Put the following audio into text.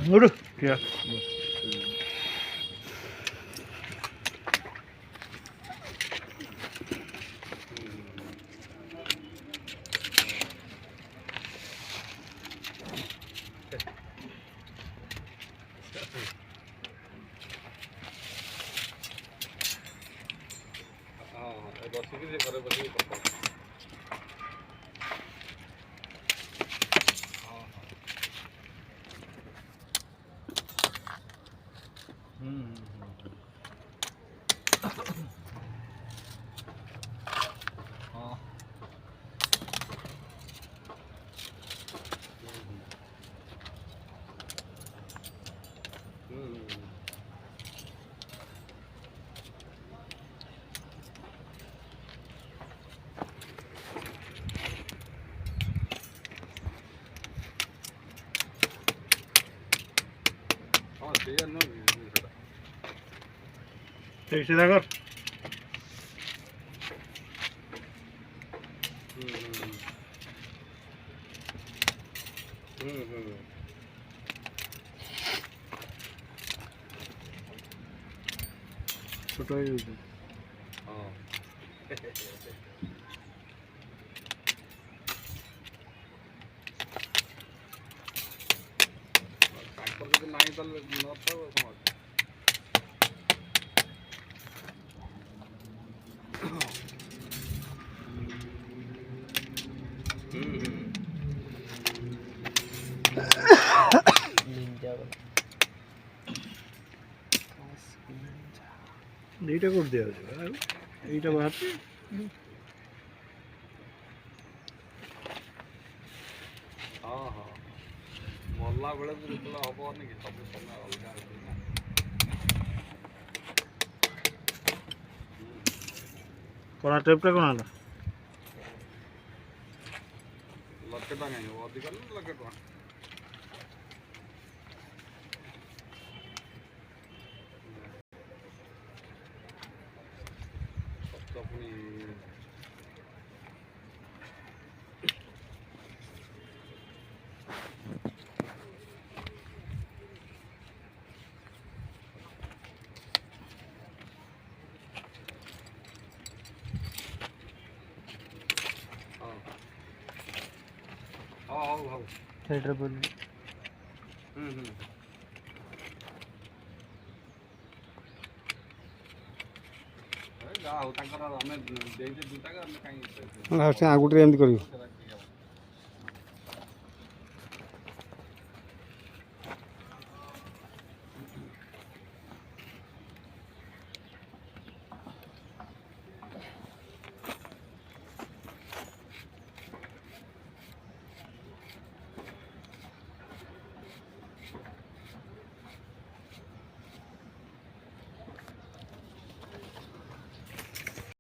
Udah, ya. ବସିକି ସେ ଘରେ ବସିକି କଥା ठीक सीधा कर। छोटा ही नहीं तो न এইটা করে দেওয়া যাবে এইটা বাহাতে ମଲା ବେଳେ ଯେତେବେଳେ ହବନି କି ସବୁ ସମୟ ଅଲଗା ନା କଣା ଟ୍ରିପ୍ଟା କ'ଣ ହେଲା? ଲକ୍ଷେ ଟଙ୍କା କାହିଁକି ଅଧିକ ନା ଲକ୍ଷେ ଟଙ୍କା ପୁଣି ହଉ ହଉ ସେଇଟା ବୋଲି ଯାହା ହଉ ତାଙ୍କର ଆମେ ଦେଇଛେ ଦୁଇଟାକ ଆମେ କାହିଁକି ଆଉ ଗୋଟେ ଏମିତି କରିବୁ।